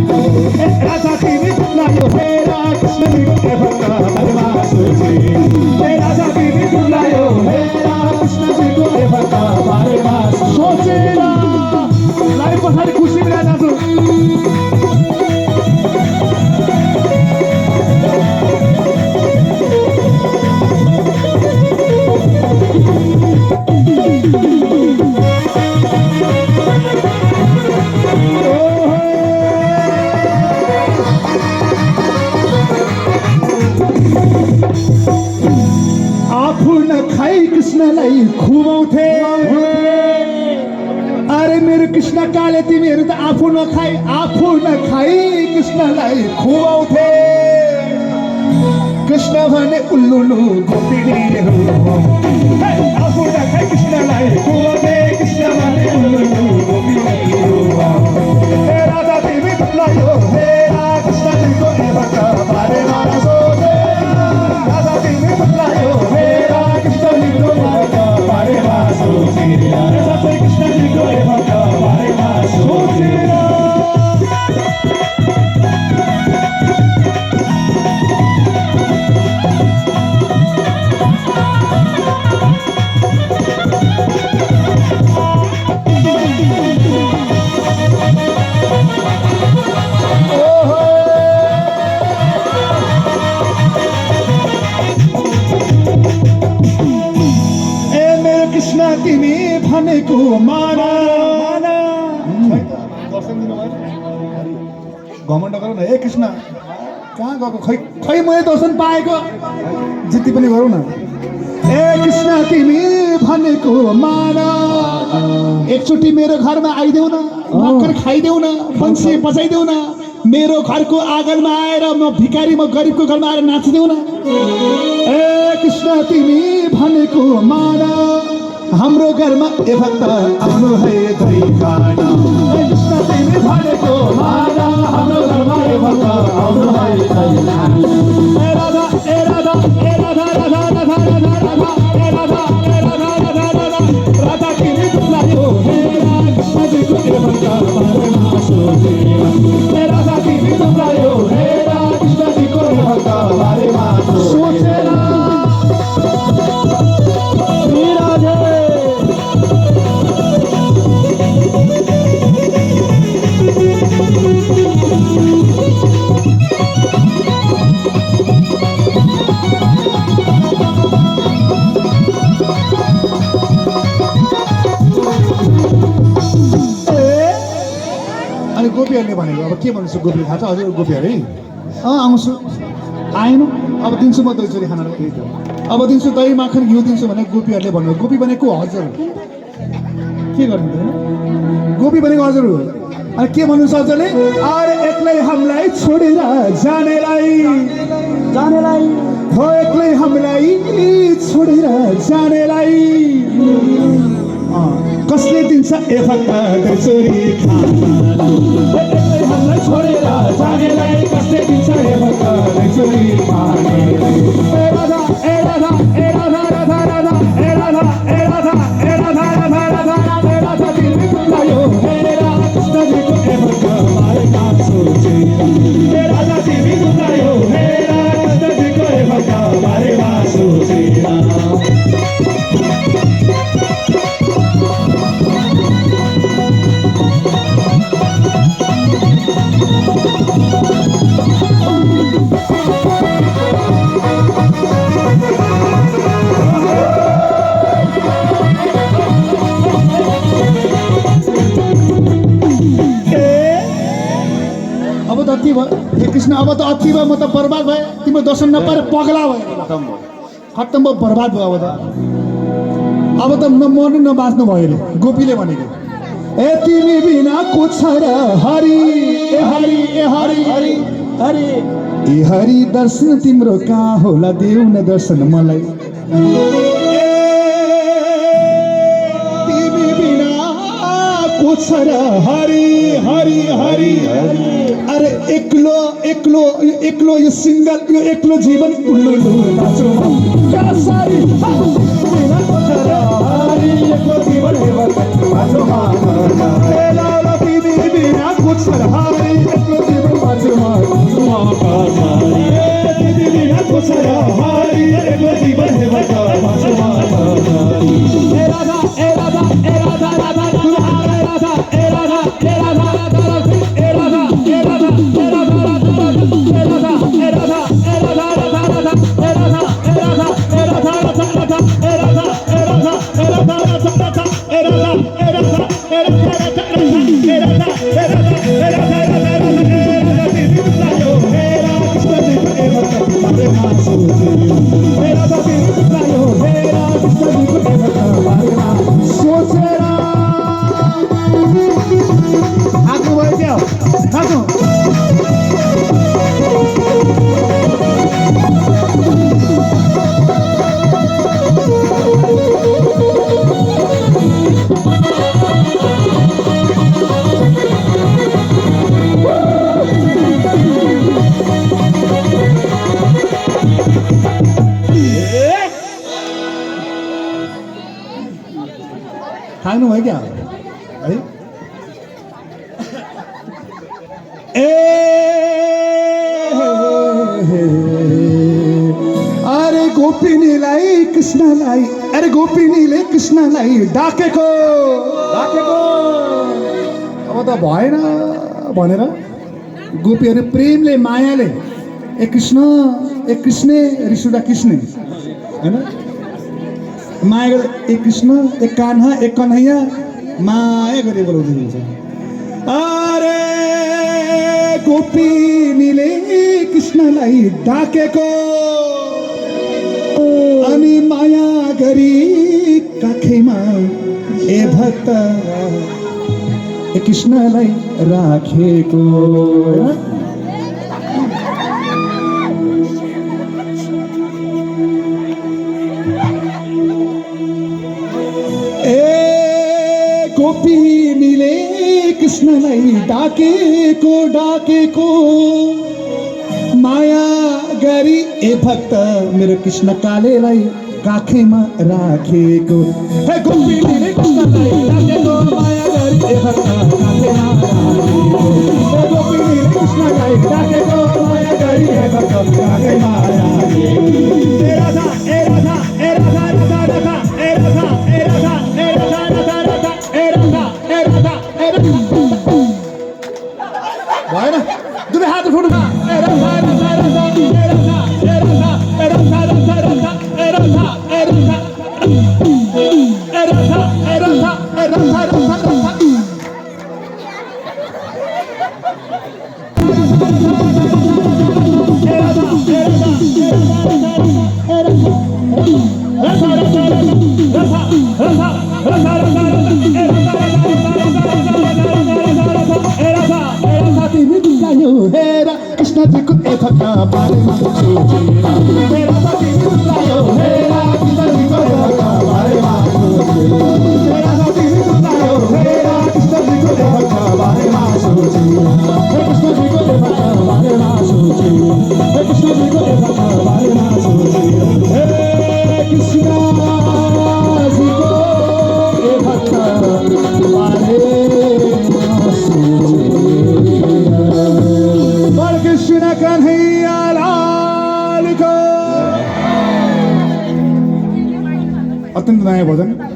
राजा तिमी तुलायो हेरा कृष्णजीको ए भक्त बारेमा सोचे राजा तिमी तुलायो हेरा कृष्णजीको ए भक्त बारेमा सोचेर लाई पछाडि खुसी मिलाएर जान्छु कृष्णलाई खुवाउँथे अरे मेरो कृष्ण काले तिमीहरू त आफू नखाई कृष्णलाई खुवाउँथे कृष्ण भने उल्लुलु गोपिनीहरू आफू नखाई कृष्णलाई खुवाउँथे कृष्ण भने उल्लुलु गोपिनीहरू हे राजा तिमी तुलायो हे कृष्णजीको ए भक्त बारेमा सोचे राजा तिमी तुलायो हे कृष्णजीको बारेमा सोचेर सबै कृष्णजीको ए भक्त बारेमा सोचेर तिमी भनेको माना घमण्ड गरौँ न ए कृष्ण कहाँ गएको खै मैले दर्शन पाएको जित्ती पनि गरौँ न ए कृष्ण तिमी भनेको माना एकचोटि मेरो घरमा आइदेऊ न मकर खाइदेऊ न बन्सी बजाइदेऊ न मेरो घरको आँगनमा आएर म भिखारी म गरिबको घरमा आएर नाचिदेऊ न ए कृष्ण तिमी भनेको माना हाम्रो घरमा ए भक्त आउनु है दही खान कृष्ण तिमी भनेको माना हाम्रो घरमा ए भक्त आउनु है दही खान ए राधा ए राधा ए राधा राधा राधा राधा राधा ए राधा ए राधा राधा राधा राधा तिमी तुलायो हे कृष्णजीको ए भक्त बारेमा सोचेर ए राधा तिमी तुलायो हे कृष्णजीको ए भक्त बारेमा सोचेर गोपीहरूले भनेको अब के भन्छु गोपीले थाहा छ हजुर गोपीहरू है आउँछु आएन अब दिन्छु म दही चोरी खाना अब दिन्छु दही माखन घिउ दिन्छु भने गोपीहरूले भन्नु गोपी भनेको हजुर के गर्नु होइन गोपी भनेको हजुर हो अनि के भन्नु छ हजुरले अरे एक्लै हामीलाई छोडेर जानेलाई हो एक्लै हामीलाई छोडेर जानेलाई कसले दिन्छ ए भक्त दही चोरी खाना हामीलाई छोडेर जानेलाई कसले दिन्छ ए भक्त दही चोरी खाने ए राधा ए राधा ए राधा राधा राधा ए राधा ए राधा ए राधा राधा राधा ए राधा तिमी तुलायो हे कृष्णजीको ए भक्त बारेमा सोचेर ए राधा तिमी तुलायो हे कृष्णजीको ए भक्त बारेमा सोचेर कृष्ण अब त अति भयो म त बर्बाद भएँ तिम्रो दर्शन नपाएर पगला भयो खत्तम भयो बर्बाद भयो अब त न मर्नु न बाँच्नु भयो अरे गोपीले भनेको ए तिमी बिना को छ र हरि ए हरि ए हरि हरि हरि ए हरि दर्शन तिम्रो कहाँ होला देऊ न दर्शन मलाई तिमी बिना को छ र हरि हरि हरि अरे एक्लो एक्लो एक्लो यो सिंगल यो एक्लो जीवन उल्लु बाँचो सारी बिना को छ र हरि एक्लो जीवन बाँचो तिमी बिना को छ र हरि एक्लो थाक्नु भयो क्या है ए अरे गोपिनीलाई कृष्णलाई अरे गोपिनीले कृष्णलाई डाकेको अब त भएन भनेर गोपीहरू प्रेमले मायाले ए कृष्ण रिसुडा कृष्ण होइन माया गरेर ए कृष्ण ए कान्हा ए कन्हैया माया गरी बोलाउँदै हुन्छ अरे गोपिनीले कृष्णलाई डाकेको अनि माया गरी काखैमा ए भक्त ए कृष्णलाई राखेको गोपिनीले कृष्णलाई डाकेको माया गरी ए भक्त मेरो कृष्ण कालेलाई काखैमा राखेको हे गोपिनीले कृष्णलाई डाकेको माया गरी ए भक्त काखैमा राखेको हे गोपिनीले कृष्णलाई डाकेको माया गरी ए भक्त काखैमा राखेको ए राधा ए राधा ए राधा राधा राधा ए राधा ए राधा ए राधा राधा राधा ए राधा ए राधा ए राधा भएन दुवै हात उठाउनुमा ए राधा राधा राधा ए राधा ए राधा ए राधा राधा राधा ए राधा ए राधा ए राधा ए राधा ए राधा राधा कृष्ण जी को एक भक्त बारेमा सोचेर मेरा साथी मिलायो हेरा कृष्ण जी को एक भक्त बारेमा सोचेर मेरा साथी मिलायो हेरा कृष्ण जी को एक भक्त बारेमा सोचेर हे कृष्ण जी को एक भक्त बारेमा सोचेर हे कृष्ण जी को एक भक्त बारेमा सोचेर हे कृष्ण जी को एक भक्त बारेमा सोचेर कृष्ण कन्हैया लाल को अत्यंत नयाँ भजन